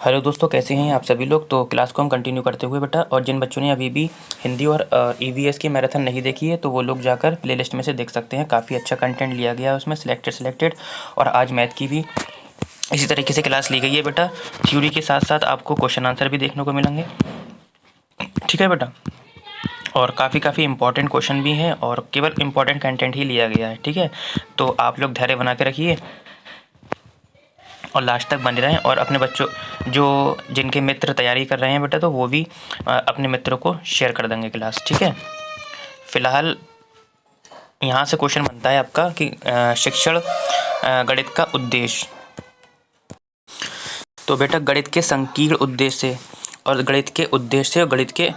Hello दोस्तों, कैसे हैं आप सभी लोग। तो क्लास को हम कंटिन्यू करते हुए बेटा, और जिन बच्चों ने अभी भी हिंदी और ईवीएस की मैराथन नहीं देखी है तो वो लोग जाकर प्लेलिस्ट में से देख सकते हैं। काफ़ी अच्छा कंटेंट लिया गया है उसमें, सिलेक्टेड। और आज मैथ की भी इसी तरीके से क्लास ली गई है बेटा। थ्योरी के साथ साथ आपको क्वेश्चन आंसर भी देखने को मिलेंगे, ठीक है बेटा। और काफ़ी इंपॉर्टेंट क्वेश्चन भी हैं और केवल इंपॉर्टेंट कंटेंट ही लिया गया है, ठीक है। तो आप लोग धैर्य बना के रखिए और लास्ट तक बने रहें। और अपने बच्चों जो जिनके मित्र तैयारी कर रहे हैं बेटा, तो वो भी अपने मित्रों को शेयर कर देंगे क्लास, ठीक है। फिलहाल यहाँ से क्वेश्चन बनता है आपका कि शिक्षण गणित का उद्देश्य। तो बेटा गणित के संकीर्ण उद्देश्य और गणित के उद्देश्य और गणित के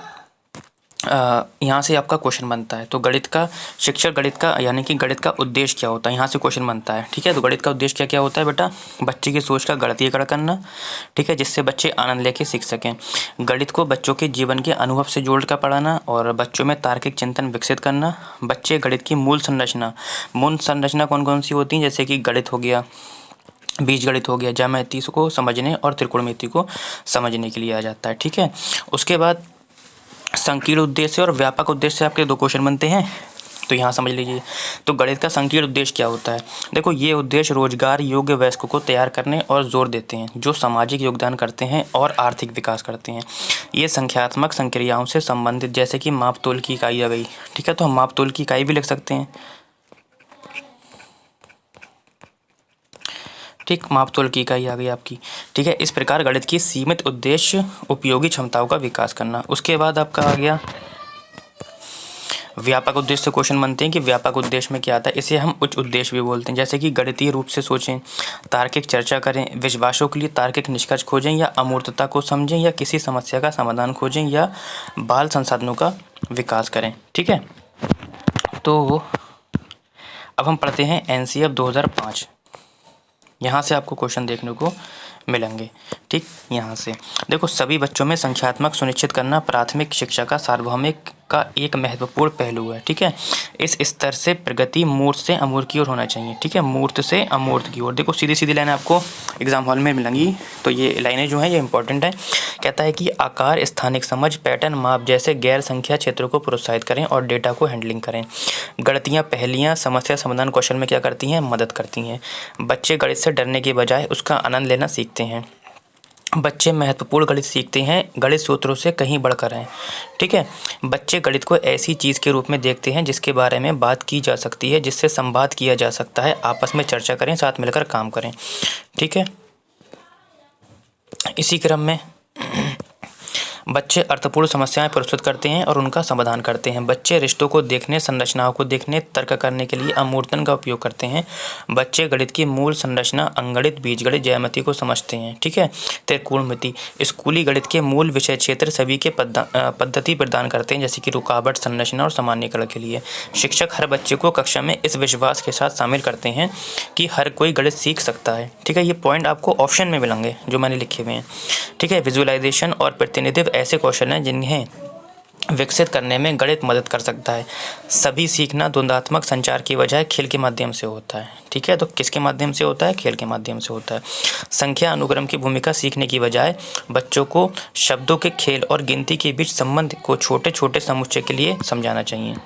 यहाँ से आपका क्वेश्चन बनता है। तो गणित का शिक्षण गणित का यानी कि गणित का उद्देश्य क्या होता है, यहाँ से क्वेश्चन बनता है, ठीक है। तो गणित का उद्देश्य क्या क्या होता है बेटा, बच्चे की सोच का गणितीकरण करना, ठीक है, जिससे बच्चे आनंद लेके सीख सकें। गणित को बच्चों के जीवन के अनुभव से जोड़कर पढ़ाना और बच्चों में तार्किक चिंतन विकसित करना। बच्चे गणित की मूल संरचना कौन कौन सी होती हैं, जैसे कि गणित हो गया, बीजगणित हो गया, ज्यामिति को समझने और त्रिकोणमिति को समझने के लिए आ जाता है, ठीक है। उसके बाद संकीर्ण उद्देश्य और व्यापक उद्देश्य आपके दो क्वेश्चन बनते हैं, तो यहाँ समझ लीजिए। तो गणित का संकीर्ण उद्देश्य क्या होता है, देखो ये उद्देश्य रोजगार योग्य वयस्कों को तैयार करने और जोर देते हैं जो सामाजिक योगदान करते हैं और आर्थिक विकास करते हैं। ये संख्यात्मक संक्रियाओं से संबंधित, जैसे कि माप तोल की इकाई आ गई, ठीक है। तो हम माप तोल की इकाई भी लिख सकते हैं, ठीक, माप तोल की इकाई आ गई आपकी, ठीक है। इस प्रकार गणित की सीमित उद्देश्य उपयोगी क्षमताओं का विकास करना। उसके बाद आपका आ गया व्यापक उद्देश्य से क्वेश्चन बनते हैं कि व्यापक उद्देश्य में क्या आता है। इसे हम उच्च उद्देश्य भी बोलते हैं, जैसे कि गणितीय रूप से सोचें, तार्किक चर्चा करें, विश्वासों के लिए तार्किक निष्कर्ष खोजें या अमूर्तता को समझें या किसी समस्या का समाधान खोजें या बाल संसाधनों का विकास करें, ठीक है। तो अब हम पढ़ते हैं एनसीएफ 2005। यहाँ से आपको क्वेश्चन देखने को मिलेंगे, ठीक। यहाँ से देखो, सभी बच्चों में संख्यात्मक सुनिश्चित करना प्राथमिक शिक्षा का सार्वभौमिक का एक महत्वपूर्ण पहलू है, ठीक है। इस स्तर से प्रगति मूर्त से अमूर्त की ओर होना चाहिए, ठीक है, मूर्त से अमूर्त की ओर। देखो सीधी सीधी लाइन आपको एग्जाम हॉल में मिलेंगी, तो ये लाइनें जो हैं ये इंपॉर्टेंट है। कहता है कि आकार, स्थानिक समझ, पैटर्न, माप जैसे गैर संख्या क्षेत्रों को प्रोत्साहित करें और डेटा को हैंडलिंग करें। गणितीय पहेलियाँ समस्या समाधान कौशल में क्या करती हैं, मदद करती हैं। बच्चे गणित से डरने के बजाय उसका आनंद लेना सीखते हैं। बच्चे महत्वपूर्ण गणित सीखते हैं, गणित सूत्रों से कहीं बढ़कर हैं, ठीक है। बच्चे गणित को ऐसी चीज़ के रूप में देखते हैं जिसके बारे में बात की जा सकती है, जिससे संवाद किया जा सकता है, आपस में चर्चा करें, साथ मिलकर काम करें, ठीक है। इसी क्रम में बच्चे अर्थपूर्ण समस्याएं प्रस्तुत करते हैं और उनका समाधान करते हैं। बच्चे रिश्तों को देखने, संरचनाओं को देखने, तर्क करने के लिए अमूर्तन का उपयोग करते हैं। बच्चे गणित की मूल संरचना, अंगणित, बीजगणित, ज्यामिति को समझते हैं, ठीक है। त्रिकोणमिति, स्कूली गणित के मूल विषय क्षेत्र सभी के पद्धति प्रदान करते हैं, जैसे कि रुकावट, संरचना और सामान्यीकरण के लिए। शिक्षक हर बच्चे को कक्षा में इस विश्वास के साथ शामिल करते हैं कि हर कोई गणित सीख सकता है, ठीक है। ये पॉइंट आपको ऑप्शन में मिलेंगे जो मैंने लिखे हुए हैं, ठीक है। विजुअलाइजेशन और प्रतिनिधित्व ऐसे कौशल हैं जिन्हें विकसित करने में गणित मदद कर सकता है। सभी सीखना द्वंद्वात्मक संचार की बजाय खेल के माध्यम से होता है, ठीक है। तो किसके माध्यम से होता है, खेल के माध्यम से होता है। संख्या अनुक्रम की भूमिका सीखने की बजाय बच्चों को शब्दों के खेल और गिनती के बीच संबंध को छोटे छोटे समुच्चय के लिए समझाना चाहिए।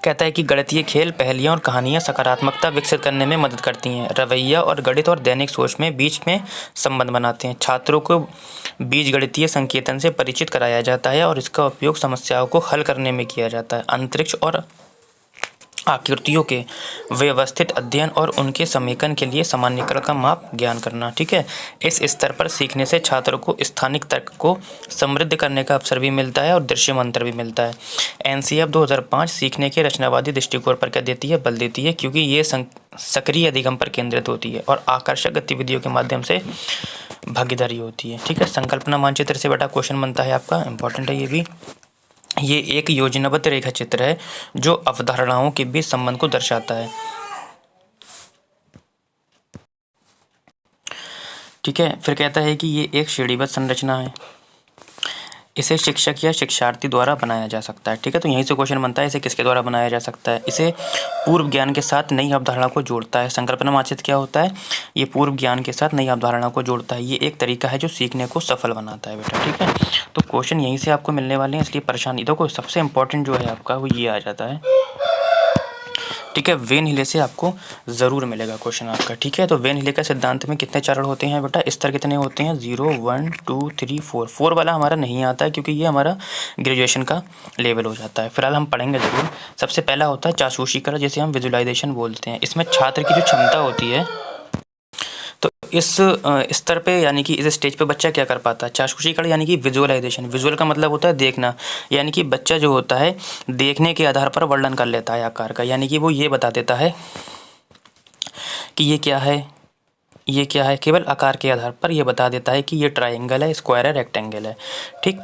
कहता है कि गणितीय खेल, पहेलियाँ और कहानियाँ सकारात्मकता विकसित करने में मदद करती हैं। रवैया और गणित और दैनिक सोच में बीच में संबंध बनाते हैं। छात्रों को बीजगणितीय संकेतन से परिचित कराया जाता है और इसका उपयोग समस्याओं को हल करने में किया जाता है। अंतरिक्ष और आकृतियों के व्यवस्थित अध्ययन और उनके समेकन के लिए सामान्यीकरण का माप ज्ञान करना, ठीक है। इस स्तर पर सीखने से छात्रों को स्थानिक तर्क को समृद्ध करने का अवसर भी मिलता है और दृश्यमंतर भी मिलता है। एनसीएफ 2005 सीखने के रचनावादी दृष्टिकोण पर क्या देती है, बल देती है, क्योंकि ये सक्रिय अधिगम पर केंद्रित होती है और आकर्षक गतिविधियों के माध्यम से भागीदारी होती है, ठीक है। संकल्पना मानचित्र से बड़ा क्वेश्चन बनता है आपका, इंपॉर्टेंट है ये भी। ये एक योजनाबद्ध रेखा चित्र है जो अवधारणाओं के बीच संबंध को दर्शाता है, ठीक है। फिर कहता है कि ये एक श्रेणीबद्ध संरचना है। इसे शिक्षक या शिक्षार्थी द्वारा बनाया जा सकता है। ठीक है, तो यहीं से क्वेश्चन बनता है, इसे किसके द्वारा बनाया जा सकता है। इसे पूर्व ज्ञान के साथ नई अवधारणा को जोड़ता है। संकल्पना मानचित्र क्या होता है, ये पूर्व ज्ञान के साथ नई अवधारणा को जोड़ता है। ये एक तरीका है जो सीखने को सफल बनाता है बेटा। ठीक है, तो क्वेश्चन यहीं से आपको मिलने वाले हैं, इसलिए परेशानी देखो सबसे इंपॉर्टेंट जो है आपका वो ये आ जाता है। ठीक है, वेन हिले से आपको ज़रूर मिलेगा क्वेश्चन आपका। ठीक है, तो वेन हिले का सिद्धांत में कितने चरण होते हैं बेटा, स्तर कितने होते हैं, 0 1 2 3 4। 4 वाला हमारा नहीं आता है क्योंकि ये हमारा ग्रेजुएशन का लेवल हो जाता है। फिलहाल हम पढ़ेंगे ज़रूर। सबसे पहला होता है चाक्षुषी कला, जिसे हम विजुअलाइजेशन बोलते हैं। इसमें छात्र की जो क्षमता होती है, तो इस स्तर पे यानी कि इस स्टेज पे बच्चा क्या कर पाता है, चाक्षुषी कला यानी कि विजुअलाइजेशन। विजुअल का मतलब होता है देखना, यानी कि बच्चा जो होता है देखने के आधार पर वर्णन कर लेता है आकार का, यानी कि वो ये बता देता है कि ये क्या है, ये क्या है, केवल आकार के आधार पर ये बता देता है कि ये ट्राइंगल है, स्क्वायर है, रेक्टेंगल है। ठीक,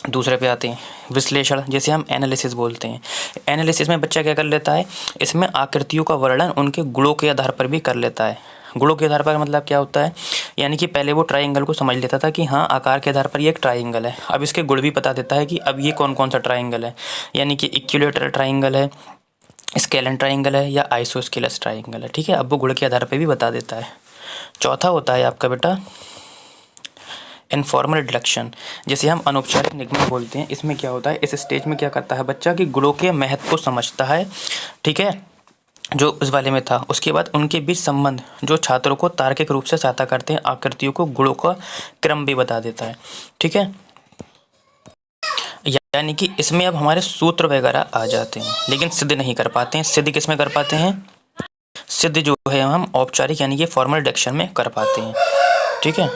दूसरे पे आते हैं विश्लेषण, जिसे हम एनालिसिस बोलते हैं। एनालिसिस में बच्चा क्या कर लेता है, इसमें आकृतियों का वर्णन उनके गुणों के आधार पर भी कर लेता है। गुणों के आधार पर मतलब क्या होता है, यानी कि पहले वो ट्राइंगल को समझ लेता था कि हाँ आकार के आधार पर ये एक ट्राइंगल है, अब इसके गुण भी बता देता है कि अब ये कौन कौन सा ट्राइंगल है, यानी कि इक्विलेटरल ट्राइंगल है, स्केलेन ट्राइंगल है या आइसोस्केलस ट्राइंगल है। ठीक है, अब वो गुण के आधार पर भी बता देता है। चौथा होता है आपका बेटा इनफॉर्मल डिडक्शन, जिसे हम अनौपचारिक निगमन बोलते हैं। इसमें क्या होता है, इस स्टेज में क्या करता है बच्चा कि गुणों के महत्व को समझता है। ठीक है, जो उस वाले में था, उसके बाद उनके बीच संबंध जो छात्रों को तार्किक रूप से सहायता करते हैं, आकृतियों को गुणों का क्रम भी बता देता है। ठीक है, यानी कि इसमें अब हमारे सूत्र वगैरह आ जाते हैं, लेकिन सिद्ध नहीं कर पाते हैं। सिद्ध किस में कर पाते हैं, सिद्ध जो है हम औपचारिक यानी कि फॉर्मल डिडक्शन में कर पाते हैं। ठीक है,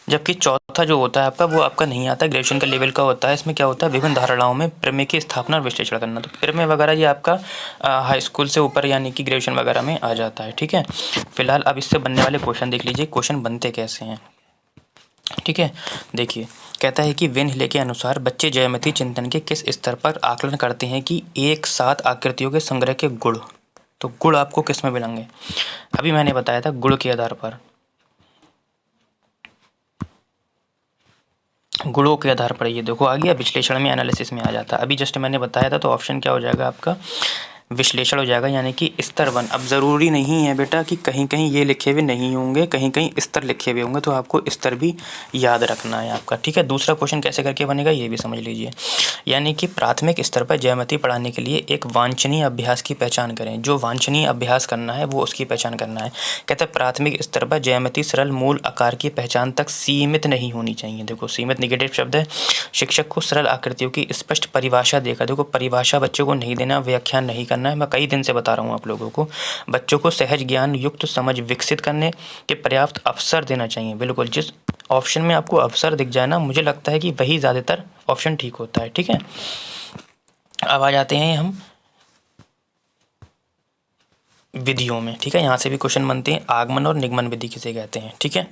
जबकि चौथा जो होता है आपका वो आपका नहीं आता, ग्रेजुएशन का लेवल का होता है। इसमें क्या होता है, विभिन्न धारणाओं में प्रमेय की स्थापना और विश्लेषण करना। तो प्रमेय वगैरह ये आपका हाई स्कूल से ऊपर यानी कि ग्रेजुएशन वगैरह में आ जाता है। ठीक है, फिलहाल अब इससे बनने वाले क्वेश्चन देख लीजिए, क्वेश्चन बनते कैसे हैं। ठीक है, देखिए कहता है कि वेन हिले के अनुसार बच्चे ज्यामितीय चिंतन के किस स्तर पर आकलन करते हैं कि एक साथ आकृतियों के संग्रह के गुण। तो गुण आपको किस में मिलेंगे, अभी मैंने बताया था गुण के आधार पर, गुणों के आधार पर ये देखो आ गया, विश्लेषण में एनालिसिस में आ जाता है। अभी जस्ट मैंने बताया था, तो ऑप्शन क्या हो जाएगा आपका विश्लेषण हो जाएगा, यानी कि स्तर 1। अब ज़रूरी नहीं है बेटा कि कहीं कहीं ये लिखे हुए नहीं होंगे, कहीं कहीं स्तर लिखे हुए होंगे, तो आपको स्तर भी याद रखना है आपका। ठीक है, दूसरा क्वेश्चन कैसे करके बनेगा ये भी समझ लीजिए, यानी कि प्राथमिक स्तर पर ज्यामिति पढ़ाने के लिए एक वांछनीय अभ्यास की पहचान करें। जो वांछनीय अभ्यास करना है वो उसकी पहचान करना है। कहते हैं प्राथमिक स्तर पर ज्यामिति सरल मूल आकार की पहचान तक सीमित नहीं होनी चाहिए। देखो सीमित निगेटिव शब्द है, शिक्षक को सरल आकृतियों की स्पष्ट परिभाषा देकर, देखो परिभाषा बच्चों को नहीं देना, व्याख्यान नहीं करना है। मैं कई दिन से बता रहा हूँ आप लोगों को, बच्चों को सहज ज्ञान युक्त समझ विकसित करने के पर्याप्त अवसर देना चाहिए। बिल्कुल, जिस ऑप्शन में आपको अवसर दिख जाए ना, मुझे लगता है कि वही ज़्यादातर ऑप्शन ठीक होता है। ठीक है, अब आ जाते हैं हम विधियों में। ठीक है, यहाँ से भी क्वेश्चन बनते हैं, आगमन और निगमन विधि किसे कहते हैं। ठीक है,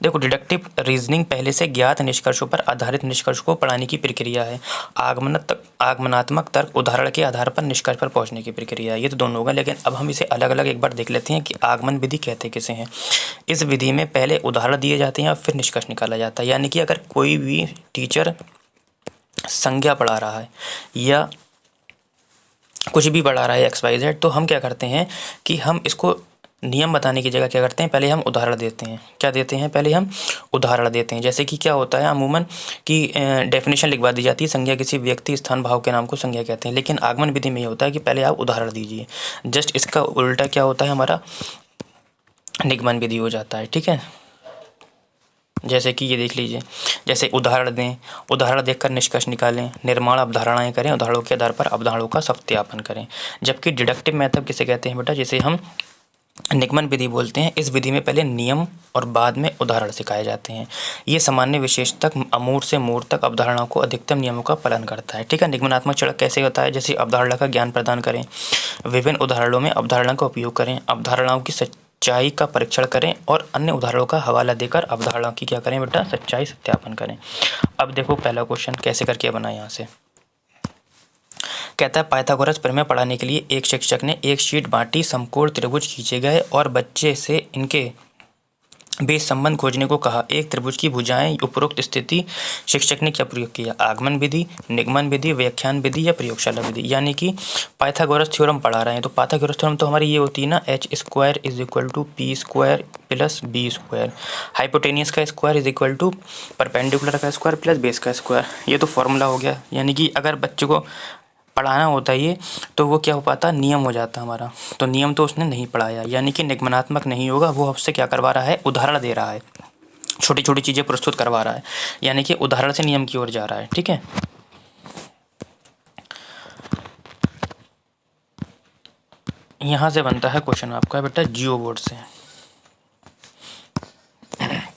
देखो डिडक्टिव रीजनिंग पहले से ज्ञात निष्कर्षों पर आधारित निष्कर्ष को पढ़ाने की प्रक्रिया है। आगमनात्मक तर्क उदाहरण के आधार पर निष्कर्ष पर पहुंचने की प्रक्रिया है। ये तो दोनों होगा, लेकिन अब हम इसे अलग अलग एक बार देख लेते हैं कि आगमन विधि कहते किसे हैं। इस विधि में पहले उदाहरण दिए जाते हैं और फिर निष्कर्ष निकाला जाता है। यानी कि अगर कोई भी टीचर संज्ञा पढ़ा रहा है या कुछ भी पढ़ा रहा है XYZ, तो हम क्या करते हैं कि हम इसको नियम बताने की जगह क्या करते हैं, पहले हम उदाहरण देते हैं। क्या देते हैं, पहले हम उदाहरण देते हैं। जैसे कि क्या होता है अमूमन कि डेफिनेशन लिखवा दी जाती है, संज्ञा किसी व्यक्ति स्थान भाव के नाम को संज्ञा कहते हैं, लेकिन आगमन विधि में ये होता है कि पहले आप उदाहरण दीजिए। जस्ट इसका उल्टा क्या होता है, हमारा निगमन विधि हो जाता है। ठीक है, जैसे कि ये देख लीजिए, जैसे उदाहरण दें, उदाहरण देखकर निष्कर्ष निकालें, निर्माण अवधारणाएं करें, उदाहरणों के आधार पर अवधारणाओं का सत्यापन करें। जबकि डिडक्टिव मेथड किसे कहते हैं बेटा, जिसे हम निगमन विधि बोलते हैं। इस विधि में पहले नियम और बाद में उदाहरण सिखाए जाते हैं। ये सामान्य विशेष तक अमूर्त से मूर्त तक अवधारणाओं को अधिकतम नियमों का पालन करता है। ठीक है, निगमनात्मक चरण कैसे होता है, जैसे अवधारणा का ज्ञान प्रदान करें, विभिन्न उदाहरणों में अवधारणा का उपयोग करें, अवधारणाओं की सच्चाई का परीक्षण करें और अन्य उदाहरणों का हवाला देकर अवधारणा की क्या करें बेटा, सच्चाई सत्यापन करें। अब देखो पहला क्वेश्चन कैसे करके बना, यहाँ से कहता है पाइथागोरस प्रमेय पढ़ाने के लिए एक शिक्षक ने एक शीट बांटी, समकोण त्रिभुज खींचे गए और बच्चे से इनके बीच संबंध खोजने को कहा। एक त्रिभुज की भुजाएं उपरोक्त स्थिति शिक्षक ने क्या प्रयोग किया? आगमन विधि, निगमन विधि, व्याख्यान विधि या प्रयोगशाला विधि। यानी कि पाइथागोरस थ्योरम पढ़ा रहे हैं, तो पाइथागोरस थ्योरम तो हमारी ये होती है ना, h² = p² + b²। हाइपोटेनियस का स्क्वायर = परपेंडिकुलर का स्क्वायर प्लस बेस का स्क्वायर। ये तो फॉर्मूला हो गया। यानी कि अगर बच्चे को पढ़ाना होता ये तो वो क्या हो पाता, नियम हो जाता हमारा। तो नियम तो उसने नहीं पढ़ाया, यानी कि निगमनात्मक नहीं होगा। वो आपसे क्या करवा रहा है, उदाहरण दे रहा है, छोटी छोटी चीज़ें प्रस्तुत करवा रहा है, यानी कि उदाहरण से नियम की ओर जा रहा है। ठीक है, यहाँ से बनता है क्वेश्चन आपका बेटा जियो बोर्ड से।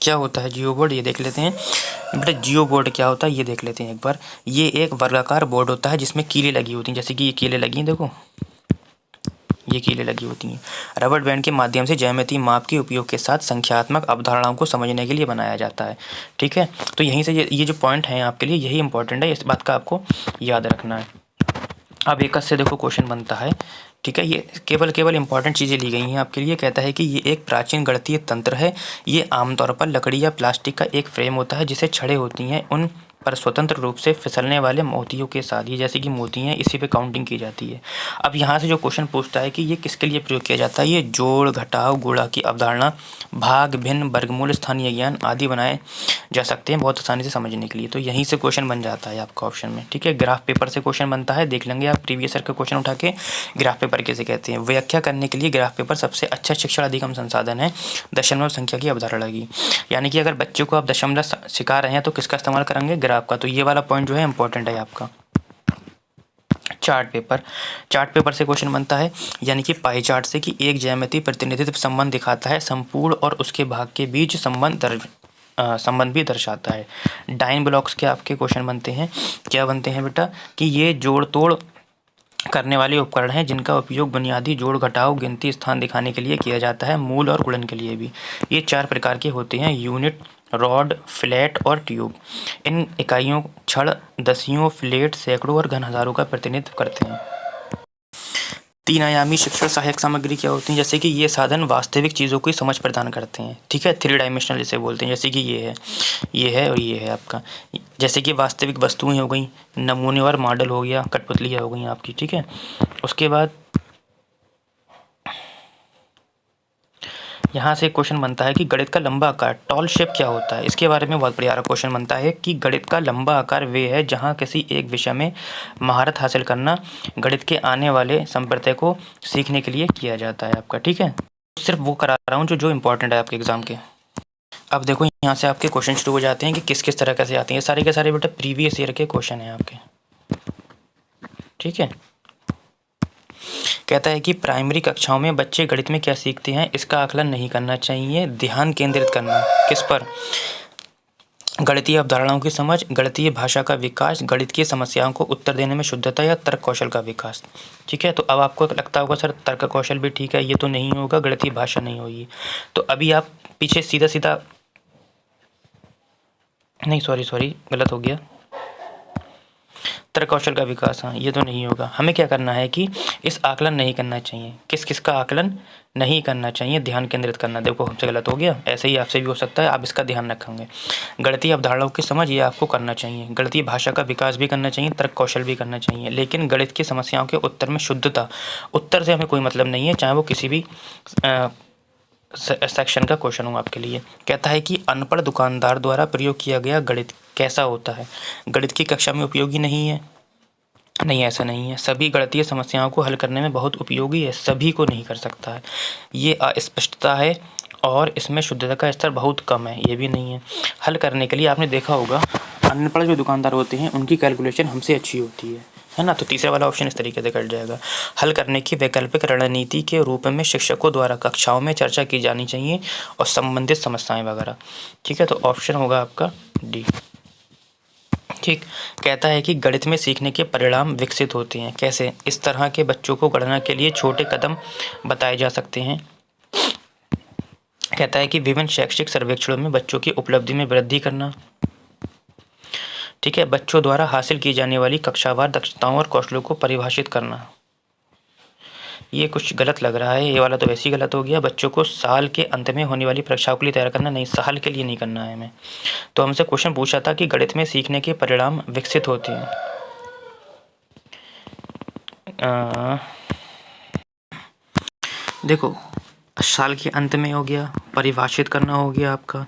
क्या होता है जियो बोर्ड, ये देख लेते हैं बेटा। जियो बोर्ड क्या होता है ये देख लेते हैं एक बार। ये एक वर्गाकार बोर्ड होता है जिसमें कीलें लगी होती हैं, जैसे कि ये कीलें लगी हैं, देखो ये कीलें लगी होती हैं। रबड़ बैंड के माध्यम से ज्यामितीय माप के उपयोग के साथ संख्यात्मक अवधारणाओं को समझने के लिए बनाया जाता है। ठीक है, तो यहीं से ये जो पॉइंट हैं आपके लिए यही इंपॉर्टेंट है, इस बात का आपको याद रखना है। अब एक से देखो क्वेश्चन बनता है। ठीक है, ये केवल इंपॉर्टेंट चीज़ें ली गई हैं आपके लिए। कहता है कि ये एक प्राचीन गणितीय तंत्र है। ये आमतौर पर लकड़ी या प्लास्टिक का एक फ्रेम होता है जिसे छड़ें होती हैं उन पर स्वतंत्र रूप से फिसलने वाले मोतियों के साथ। ये जैसे कि मोती हैं, इसी पे काउंटिंग की जाती है। अब यहाँ से जो क्वेश्चन पूछता है कि ये किसके लिए प्रयोग किया जाता है, ये जोड़ घटाव गुणा की अवधारणा, भाग भिन्न वर्गमूल स्थानीय ज्ञान आदि बनाए जा सकते हैं बहुत आसानी से समझने के लिए। तो यहीं से क्वेश्चन बन जाता है आपका ऑप्शन में। ठीक है, ग्राफ पेपर से क्वेश्चन बनता है, देख लेंगे आप प्रीवियस ईयर का क्वेश्चन उठा के। ग्राफ पेपर कैसे कहते हैं, व्याख्या करने के लिए ग्राफ पेपर सबसे अच्छा शिक्षण अधिगम संसाधन है दशमलव संख्या की अवधारणा की। यानी कि अगर बच्चों को आप दशमलव सिखा रहे हैं तो किसका इस्तेमाल करेंगे, ग्राफ का। तो ये वाला पॉइंट जो है इंपॉर्टेंट है आपका। चार्ट पेपर से क्वेश्चन बनता है, यानी कि पाई चार्ट से, कि एक ज्यामितीय प्रतिनिधित्व संबंध दिखाता है, संपूर्ण और उसके भाग के बीच संबंध भी दर्शाता है। डाइन ब्लॉक्स के आपके क्वेश्चन बनते हैं, क्या बनते हैं बेटा, कि ये जोड़ तोड़ करने वाले उपकरण हैं जिनका उपयोग बुनियादी जोड़ घटाव गिनती स्थान दिखाने के लिए किया जाता है, मूल और गुणन के लिए भी। ये 4 प्रकार के होते हैं, यूनिट, रॉड, फ्लैट और ट्यूब। इन इकाइयों छड़, दसियों, फ्लैट, सैकड़ों और घन हजारों का प्रतिनिधित्व करते हैं। 3 आयामी शिक्षण सहायक सामग्री क्या होती है, जैसे कि ये साधन वास्तविक चीज़ों की समझ प्रदान करते हैं। ठीक है, 3 डायमेंशनल जिसे बोलते हैं, जैसे कि ये है और ये है आपका। जैसे कि वास्तविक वस्तुएं हो गई, नमूने और मॉडल हो गया, कठपुतलियाँ हो गई आपकी। ठीक है, उसके बाद यहाँ से क्वेश्चन बनता है कि गणित का लंबा आकार टॉल शेप क्या होता है। इसके बारे में बहुत बढ़िया क्वेश्चन बनता है कि गणित का लंबा आकार वे है जहाँ किसी एक विषय में महारत हासिल करना गणित के आने वाले संप्रदाय को सीखने के लिए किया जाता है आपका। ठीक है, सिर्फ वो करा रहा हूँ जो इम्पोर्टेंट है आपके एग्जाम के। अब देखो यहाँ से आपके क्वेश्चन शुरू हो जाते हैं कि किस किस तरह कैसे आते हैं। सारे के सारे बेटा प्रीवियस ईयर के क्वेश्चन हैं आपके। ठीक है, कहता है कि प्राइमरी कक्षाओं में बच्चे गणित में क्या सीखते हैं, इसका आकलन नहीं करना चाहिए, ध्यान केंद्रित करना किस पर, गणितीय अवधारणाओं की समझ, गणितीय भाषा का विकास, गणित की समस्याओं को उत्तर देने में शुद्धता या तर्क कौशल का विकास। ठीक है, तो अब आपको लगता होगा सर तर्क कौशल भी ठीक है, ये तो नहीं होगा, गणितीय भाषा नहीं होगी। तो अभी आप पीछे सीधा नहीं, सॉरी गलत हो गया, तर्क कौशल का विकास, हाँ ये तो नहीं होगा। हमें क्या करना है कि इस आकलन नहीं करना चाहिए, किस का आकलन नहीं करना चाहिए, ध्यान केंद्रित करना। देखो हमसे गलत हो गया, ऐसे ही आपसे भी हो सकता है, आप इसका ध्यान रखेंगे। गणितीय अवधारणाओं की समझ ये आपको करना चाहिए, गणितीय भाषा का विकास भी करना चाहिए, तर्क कौशल भी करना चाहिए, लेकिन गणित की समस्याओं के उत्तर में शुद्धता, उत्तर से हमें कोई मतलब नहीं है, चाहे वो किसी भी सेक्शन का क्वेश्चन हो आपके लिए। कहता है कि अनपढ़ दुकानदार द्वारा प्रयोग किया गया गणित कैसा होता है, गणित की कक्षा में उपयोगी नहीं है। नहीं, ऐसा नहीं है, सभी गणितीय समस्याओं को हल करने में बहुत उपयोगी है, सभी को नहीं कर सकता है, ये अस्पष्टता है और इसमें शुद्धता का स्तर बहुत कम है, ये भी नहीं है। हल करने के लिए आपने देखा होगा अनपढ़ जो दुकानदार होते हैं उनकी कैलकुलेशन हमसे अच्छी होती है ना। तो तीसरा वाला ऑप्शन इस तरीके से कट जाएगा। हल करने की वैकल्पिक रणनीति के रूप में शिक्षकों द्वारा कक्षाओं में चर्चा की जानी चाहिए और संबंधित समस्याएं वगैरह। ठीक है, तो ऑप्शन होगा आपका डी। ठीक, कहता है कि गणित में सीखने के परिणाम विकसित होते हैं कैसे, इस तरह के बच्चों को गणना के लिए छोटे कदम बताए जा सकते हैं। कहता है कि विभिन्न शैक्षिक सर्वेक्षणों में बच्चों की उपलब्धि में वृद्धि करना। ठीक है, बच्चों द्वारा हासिल की जाने वाली कक्षावार दक्षताओं और कौशलों को परिभाषित करना, ये कुछ गलत लग रहा है, ये वाला तो वैसे ही गलत हो गया। बच्चों को साल के अंत में होने वाली परीक्षाओं के लिए तैयार करना, नहीं, साल के लिए नहीं करना है हमें। तो हमसे क्वेश्चन पूछा था कि गणित में सीखने के परिणाम विकसित होते हैं। देखो, साल के अंत में हो गया, परिभाषित करना हो गया आपका,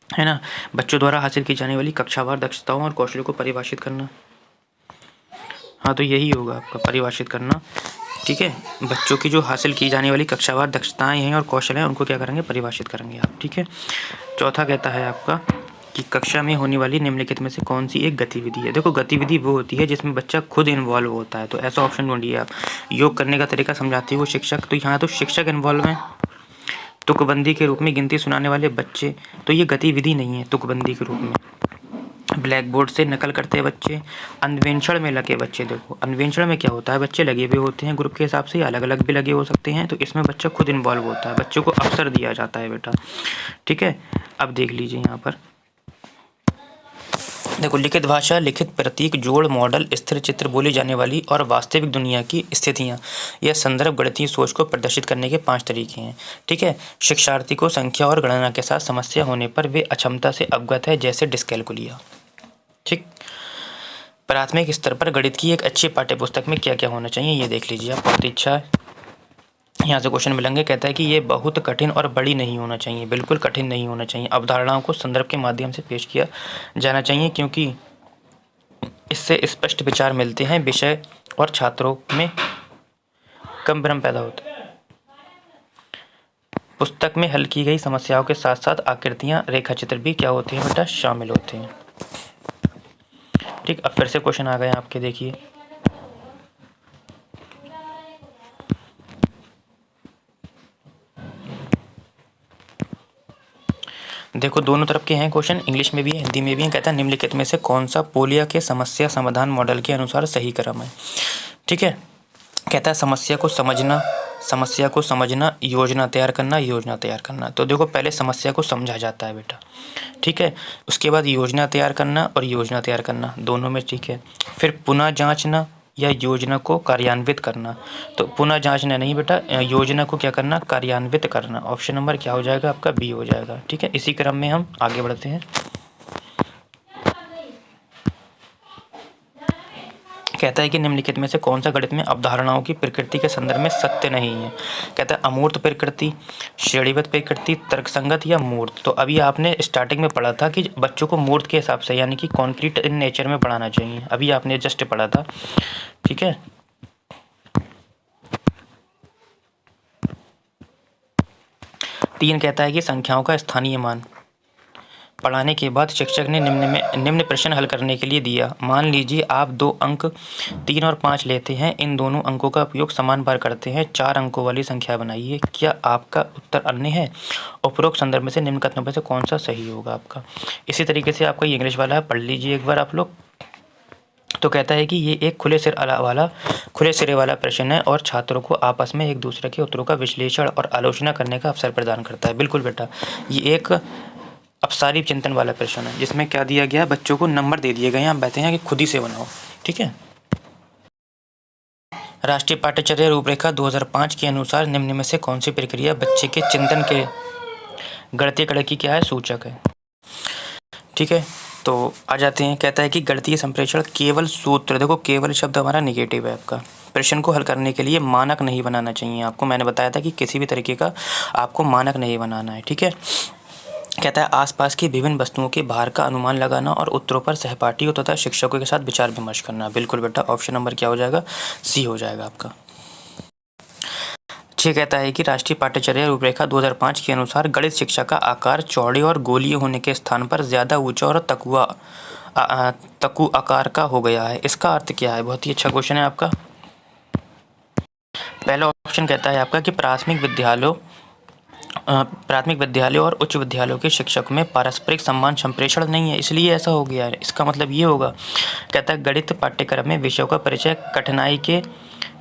है ना। बच्चों द्वारा हासिल की जाने वाली कक्षावार दक्षताओं और कौशलों को परिभाषित करना, हाँ तो यही होगा आपका परिभाषित करना, ठीक है। बच्चों की जो हासिल की जाने वाली कक्षावार दक्षताएं हैं और कौशल हैं उनको क्या करेंगे, परिभाषित करेंगे आप, ठीक है। चौथा कहता है आपका कि कक्षा में होने वाली निम्नलिखित में से कौन सी एक गतिविधि है। देखो, गतिविधि वो होती है जिसमें बच्चा खुद इन्वॉल्व होता है, तो ऐसा ऑप्शन ढूंढिए आप। योग करने का तरीका समझाती है वो शिक्षक, तो यहाँ तो शिक्षक इन्वॉल्व है। तुकबंदी के रूप में गिनती सुनाने वाले बच्चे, तो ये गतिविधि नहीं है तुकबंदी के रूप में। ब्लैक बोर्ड से नकल करते बच्चे, अन्वेषण में लगे बच्चे। देखो, अन्वेषण में क्या होता है, बच्चे लगे हुए होते हैं ग्रुप के हिसाब से, अलग अलग भी लगे हो सकते हैं, तो इसमें बच्चा खुद इन्वॉल्व होता है, बच्चों को अवसर दिया जाता है बेटा, ठीक है। अब देख लीजिए यहाँ पर, देखो, लिखित भाषा, लिखित प्रतीक, जोड़, मॉडल, स्थिर चित्र, बोली जाने वाली और वास्तविक दुनिया की स्थितियाँ या संदर्भ गणितीय सोच को प्रदर्शित करने के 5 तरीके हैं, ठीक है। शिक्षार्थी को संख्या और गणना के साथ समस्या होने पर वे अक्षमता से अवगत है, जैसे डिस्कैलकुलिया, ठीक। प्राथमिक स्तर पर गणित की एक अच्छी पाठ्यपुस्तक में क्या क्या होना चाहिए, ये देख लीजिए आप, बहुत इच्छा है। यहाँ से क्वेश्चन मिलेंगे, कहता है कि ये बहुत कठिन और बड़ी नहीं होना चाहिए, बिल्कुल कठिन नहीं होना चाहिए। अवधारणाओं को संदर्भ के माध्यम से पेश किया जाना चाहिए, क्योंकि इससे स्पष्ट विचार मिलते हैं, विषय और छात्रों में कम भ्रम पैदा होता है। पुस्तक में हल की गई समस्याओं के साथ साथ आकृतियाँ, रेखा चित्र भी क्या होते हैं बेटा, शामिल होते हैं, ठीक। अब फिर से क्वेश्चन आ गए आपके, देखिए, देखो दोनों तरफ के हैं क्वेश्चन, इंग्लिश में भी है हिंदी में भी है। कहता है निम्नलिखित में से कौन सा पोलिया के समस्या समाधान मॉडल के अनुसार सही क्रम है, ठीक है। कहता है समस्या को समझना, योजना तैयार करना। तो देखो, पहले समस्या को समझा जाता है बेटा, ठीक है, उसके बाद योजना तैयार करना, दोनों में, ठीक है। फिर पुनः जांचना या योजना को कार्यान्वित करना, तो पुनः जांचना नहीं बेटा, योजना को क्या करना, कार्यान्वित करना। ऑप्शन नंबर क्या हो जाएगा आपका, बी हो जाएगा, ठीक है। इसी क्रम में हम आगे बढ़ते हैं। कहता है कि निम्नलिखित में से कौन सा गणित में अवधारणाओं की प्रकृति के संदर्भ में सत्य नहीं है। कहता है अमूर्त प्रकृति, श्रेणीबद्ध प्रकृति, तर्कसंगत या मूर्त। तो अभी आपने स्टार्टिंग में पढ़ा था कि बच्चों को मूर्त के हिसाब से, यानी कि कॉन्क्रीट इन नेचर में पढ़ाना चाहिए, अभी आपने जस्ट पढ़ा था, ठीक है। तीन कहता है कि संख्याओं का स्थानीय मान। पढ़ाने के बाद शिक्षक ने निम्न प्रश्न हल करने के लिए दिया। मान लीजिए आप 2 अंक 3 और 5 लेते हैं, इन दोनों अंकों का उपयोग समान बार करते हैं, 4 अंकों वाली संख्या बनाइए, क्या आपका उत्तर अन्य है? उपरोक्त संदर्भ में से निम्न कथनों में से कौन सा सही होगा आपका। इसी तरीके से आपका ये इंग्लिश वाला है, पढ़ लीजिए एक बार आप लोग। तो कहता है कि ये एक खुले सिरे वाला प्रश्न है और छात्रों को आपस में एक दूसरे के उत्तरों का विश्लेषण और आलोचना करने का अवसर प्रदान करता है। बिल्कुल बेटा, ये एक अपसारी चिंतन वाला प्रश्न है, जिसमें क्या दिया गया, बच्चों को नंबर दे दिए गए हैं, आप कहते हैं कि खुद ही से बनाओ, ठीक है। राष्ट्रीय पाठ्यचर्या रूपरेखा 2005 के अनुसार निम्न में से कौन सी प्रक्रिया बच्चे के चिंतन के गणितीय कड़ा की क्या है, सूचक है, ठीक है। तो आ जाते हैं, कहता है कि गणितीय संप्रेषण केवल सूत्र, देखो केवल शब्द हमारा निगेटिव है आपका, प्रश्न को हल करने के लिए मानक नहीं बनाना चाहिए आपको। मैंने बताया था कि किसी भी तरीके का आपको मानक नहीं बनाना है, ठीक है। कहता है आसपास की विभिन्न वस्तुओं के भार का अनुमान लगाना और उत्तरों पर सहपाठियों तथा शिक्षकों के साथ विचार विमर्श करना। बिल्कुल बेटा, ऑप्शन नंबर क्या हो जाएगा, सी हो जाएगा आपका। 6 कहता है कि राष्ट्रीय पाठ्यचर्या रूपरेखा 2005 के अनुसार गणित शिक्षा का आकार चौड़े और गोलीय होने के स्थान पर ज़्यादा ऊंचा और तकु आकार का हो गया है। इसका अर्थ क्या है, बहुत ही अच्छा क्वेश्चन है आपका। पहला ऑप्शन कहता है आपका कि प्राथमिक विद्यालयों और उच्च विद्यालयों के शिक्षक में पारस्परिक सम्मान संप्रेषण नहीं है, इसलिए ऐसा हो गया है। इसका मतलब ये होगा, कहता है गणित पाठ्यक्रम में विषयों का परिचय कठिनाई के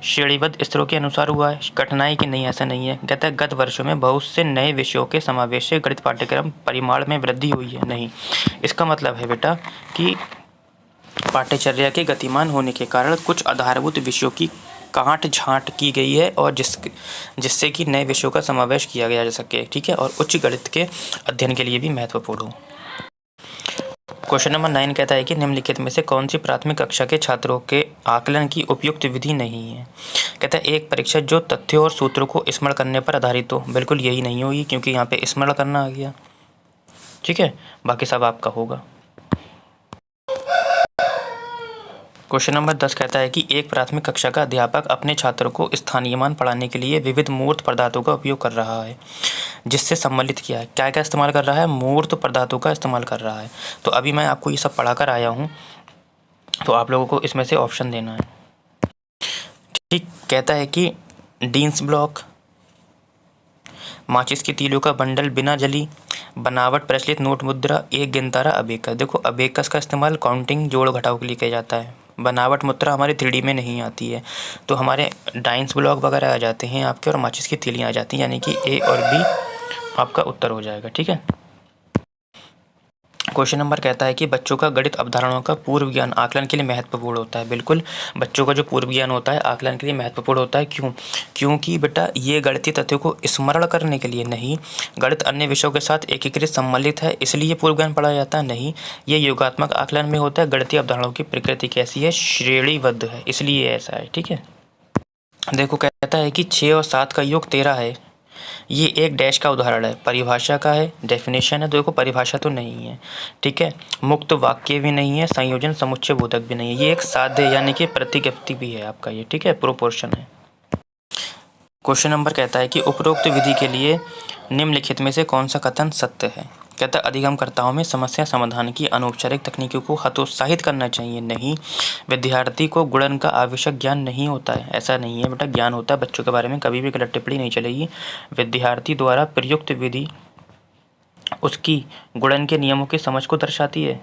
श्रेणीबद्ध स्तरों के अनुसार हुआ है, कठिनाई के नहीं, ऐसा नहीं है। कहता है गत वर्षों में बहुत से नए विषयों के समावेश से गणित पाठ्यक्रम परिमाण में वृद्धि हुई है, नहीं। इसका मतलब है बेटा कि पाठ्यचर्या के गतिमान होने के कारण कुछ आधारभूत विषयों की काट छांट की गई है और जिससे कि नए विषयों का समावेश किया गया जा सके, ठीक है, और उच्च गणित के अध्ययन के लिए भी महत्वपूर्ण हो। क्वेश्चन नंबर 9 कहता है कि निम्नलिखित में से कौन सी प्राथमिक कक्षा के छात्रों के आकलन की उपयुक्त विधि नहीं है। कहता है एक परीक्षा जो तथ्यों और सूत्रों को स्मरण करने पर आधारित हो। बिल्कुल यही नहीं होगी, क्योंकि यहाँ पे स्मरण करना आ गया, ठीक है, बाकी सब आपका होगा। क्वेश्चन नंबर 10 कहता है कि एक प्राथमिक कक्षा का अध्यापक अपने छात्रों को स्थानीय मान पढ़ाने के लिए विविध मूर्त पदार्थों का उपयोग कर रहा है, जिससे सम्मिलित किया है। क्या क्या इस्तेमाल कर रहा है? मूर्त पदार्थों का इस्तेमाल कर रहा है। तो अभी मैं आपको ये सब पढ़ा कर आया हूँ, तो आप लोगों को इसमें से ऑप्शन देना है, ठीक। कहता है कि डीन्स ब्लॉक, माचिस की तीलियों का बंडल बिना जली, बनावट प्रचलित नोट मुद्रा, एक गिनतारा अबेकस। देखो अबेकस का इस्तेमाल काउंटिंग जोड़ घटाव के लिए किया जाता है। बनावट मुद्रा हमारी 3D में नहीं आती है, तो हमारे डाइंस ब्लॉक वगैरह आ जाते हैं आपके, और माचिस की तीलियाँ आ जाती हैं, यानी कि ए और बी आपका उत्तर हो जाएगा, ठीक है। क्वेश्चन नंबर कहता है कि बच्चों का गणित अवधारणाओं का पूर्व ज्ञान आकलन के लिए महत्वपूर्ण होता है। बिल्कुल, बच्चों का जो पूर्व ज्ञान होता है आकलन के लिए महत्वपूर्ण होता है। क्यों? क्योंकि बेटा ये गणितीय तथ्यों को स्मरण करने के लिए नहीं, गणित अन्य विषयों के साथ एकीकृत सम्मिलित है इसलिए पूर्व ज्ञान पढ़ा जाता है, नहीं। ये योगात्मक आकलन में होता है। गणितीय अवधारणाओं की प्रकृति कैसी है? श्रेणीबद्ध है, इसलिए ऐसा है, ठीक है। देखो कहता है कि 6 और 7 का योग 13 है। ये एक डैश का उदाहरण है, परिभाषा का है, डेफिनेशन है। देखो परिभाषा तो नहीं है, ठीक है, मुक्त वाक्य भी नहीं है, संयोजन समुच्चय बोधक भी नहीं है। ये एक साध्य यानी कि प्रतिज्ञप्ति भी है आपका ये, ठीक है, प्रोपोर्शन है। क्वेश्चन नंबर कहता है कि उपरोक्त विधि के लिए निम्नलिखित में से कौन सा कथन सत्य है। कहता है अधिगमकर्ताओं में समस्या समाधान की अनौपचारिक तकनीकों को हतोत्साहित करना चाहिए, नहीं। विद्यार्थी को गुणन का आवश्यक ज्ञान नहीं होता है, ऐसा नहीं है बेटा, ज्ञान होता है बच्चों के बारे में, कभी भी गलत टिप्पणी नहीं चलेगी। विद्यार्थी द्वारा प्रयुक्त विधि उसकी गुणन के नियमों की समझ को दर्शाती है,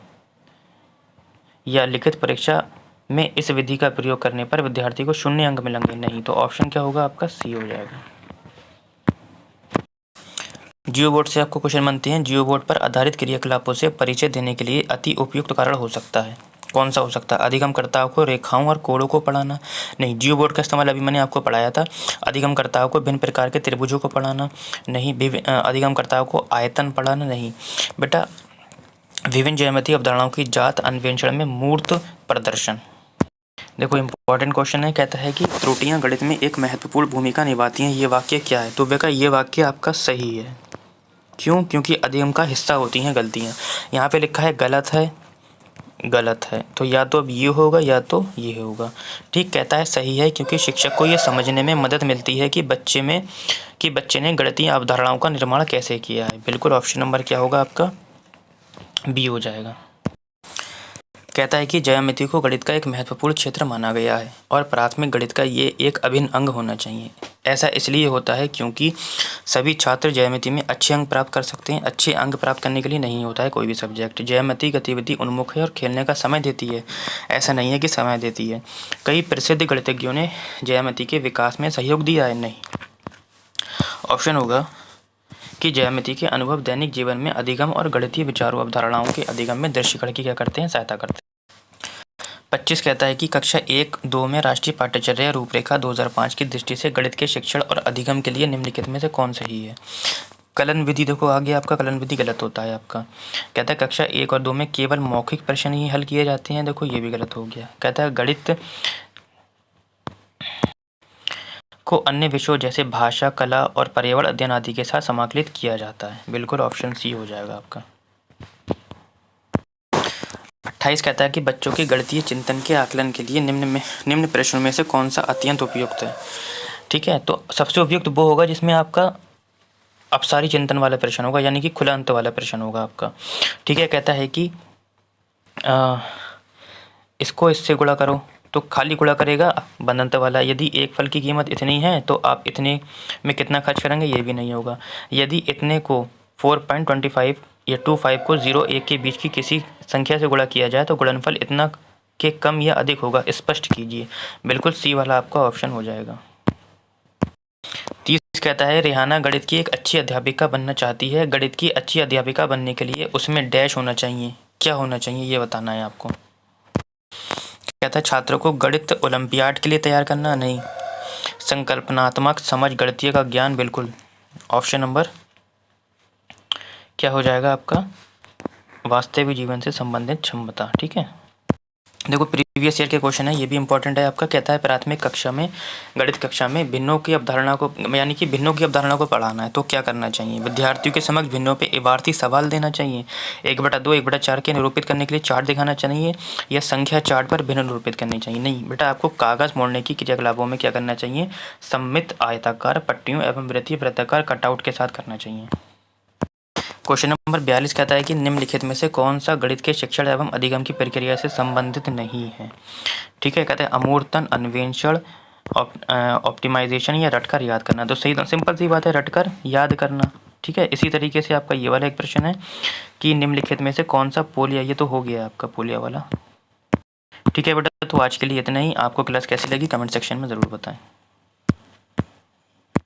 या लिखित परीक्षा में इस विधि का प्रयोग करने पर विद्यार्थी को 0 अंक मिलेंगे, नहीं। तो ऑप्शन क्या होगा आपका? सी हो जाएगा। जियो बोर्ड से आपको क्वेश्चन बनते हैं। जियो बोर्ड पर आधारित क्रियाकलापों से परिचय देने के लिए अति उपयुक्त कारण हो सकता है। कौन सा हो सकता है? अधिगमकर्ताओं को रेखाओं और कोणों को पढ़ाना, नहीं। जियो बोर्ड का इस्तेमाल अभी मैंने आपको पढ़ाया था। अधिगमकर्ताओं को भिन्न प्रकार के त्रिभुजों को पढ़ाना, नहीं। अधिगमकर्ताओं को आयतन पढ़ाना, नहीं बेटा। विभिन्न ज्यामितीय अवधारणाओं की जात अन्वेषण में मूर्त प्रदर्शन। देखो इंपॉर्टेंट क्वेश्चन है, कहता है कि त्रुटियां गणित में एक महत्वपूर्ण भूमिका निभाती हैं, ये वाक्य क्या है? तो बेटा ये वाक्य आपका सही है। क्यों? क्योंकि अधिगम का हिस्सा होती हैं गलतियाँ। यहाँ पे लिखा है गलत है, गलत है, तो या तो अब ये होगा या तो ये होगा, ठीक। कहता है सही है, क्योंकि शिक्षक को ये समझने में मदद मिलती है कि बच्चे ने गणितीय अवधारणाओं का निर्माण कैसे किया है। बिल्कुल ऑप्शन नंबर क्या होगा आपका? बी हो जाएगा। कहता है कि ज्यामिति को गणित का एक महत्वपूर्ण क्षेत्र माना गया है और प्राथमिक गणित का ये एक अभिन्न अंग होना चाहिए। ऐसा इसलिए होता है क्योंकि सभी छात्र ज्यामिति में अच्छे अंक प्राप्त कर सकते हैं। अच्छे अंक प्राप्त करने के लिए नहीं होता है कोई भी सब्जेक्ट। ज्यामिति गतिविधि उन्मुख है और खेलने का समय देती है, ऐसा नहीं है कि समय देती है। कई प्रसिद्ध गणितज्ञों ने ज्यामिति के विकास में सहयोग दिया है, नहीं। ऑप्शन होगा कि ज्यामिति के अनुभव दैनिक जीवन में अधिगम और गणितीय विचारों अवधारणाओं के अधिगम में दृश्यकरण की क्या करते हैं? सहायता करते हैं। 25 कहता है कि कक्षा 1-2 में राष्ट्रीय पाठ्यचर्या रूपरेखा 2005 की दृष्टि से गणित के शिक्षण और अधिगम के लिए निम्नलिखित में से कौन सही है? कलन विधि देखो आगे आपका कलन विधि गलत होता है आपका। कहता है कक्षा 1 और 2 में केवल मौखिक प्रश्न ही हल किए जाते हैं, देखो ये भी गलत हो गया। कहता है गणित को अन्य विषयों जैसे भाषा, कला और पर्यावरण अध्ययन आदि के साथ समाकलित किया जाता है। बिल्कुल ऑप्शन सी हो जाएगा आपका। 28 कहता है कि बच्चों के गणितीय चिंतन के आकलन के लिए निम्न प्रश्नों में से कौन सा अत्यंत उपयुक्त है? ठीक है, तो सबसे उपयुक्त वो होगा जिसमें आपका अपसारी चिंतन वाला प्रश्न होगा, यानी कि खुला अंत वाला प्रश्न होगा आपका। ठीक है, कहता है कि इसको इससे गुणा करो, तो खाली गुणा करेगा बंधंत वाला। यदि एक फल की कीमत इतनी है तो आप इतने में कितना खर्च करेंगे, ये भी नहीं होगा। यदि इतने को 4.25 या 25 को 0-1 के बीच की किसी संख्या से गुणा किया जाए तो गुणनफल इतना के कम या अधिक होगा, स्पष्ट कीजिए। बिल्कुल सी वाला आपका ऑप्शन हो जाएगा। 30 कहता है रेहाना गणित की एक अच्छी अध्यापिका बनना चाहती है। गणित की अच्छी अध्यापिका बनने के लिए उसमें डैश होना चाहिए। क्या होना चाहिए ये बताना है आपको। कहता है छात्रों को गणित ओलंपियाड के लिए तैयार करना, नहीं। संकल्पनात्मक समझ, गणितीय का ज्ञान, बिल्कुल। ऑप्शन नंबर क्या हो जाएगा आपका, वास्तविक जीवन से संबंधित क्षमता। ठीक है, देखो प्रीवियस ईयर के क्वेश्चन है, ये भी इंपॉर्टेंट है आपका। कहता है प्राथमिक कक्षा में, गणित कक्षा में भिन्नों की अवधारणा को, यानी कि भिन्नों की अवधारणा को पढ़ाना है, तो क्या करना चाहिए। विद्यार्थियों के समक्ष भिन्नों पे इबारती सवाल देना चाहिए, 1/2 1/4 के निरूपित करने के लिए चार्ट दिखाना चाहिए, या संख्या चार्ट पर भिन्न निरूपित करनी चाहिए। नहीं बेटा, आपको कागज मोड़ने की क्रियाकलापों में क्या करना चाहिए, सममित आयताकार पट्टियों एवं वृत्तीय वृत्ताकार कटआउट के साथ करना चाहिए। क्वेश्चन नंबर 42 कहता है कि निम्नलिखित में से कौन सा गणित के शिक्षण एवं अधिगम की प्रक्रिया से संबंधित नहीं है। ठीक है, कहते हैं अमूर्तन, अन्वेषण, ऑप्टिमाइजेशन या रटकर याद करना। तो सही, सिंपल सी बात है, रटकर याद करना। ठीक है, इसी तरीके से आपका ये वाला एक प्रश्न है कि निम्नलिखित में से कौन सा पोलिया, ये तो हो गया आपका पोलिया वाला। ठीक है बेटा, तो आज के लिए इतना ही। आपको क्लास कैसी लगी कमेंट सेक्शन में ज़रूर बताएं।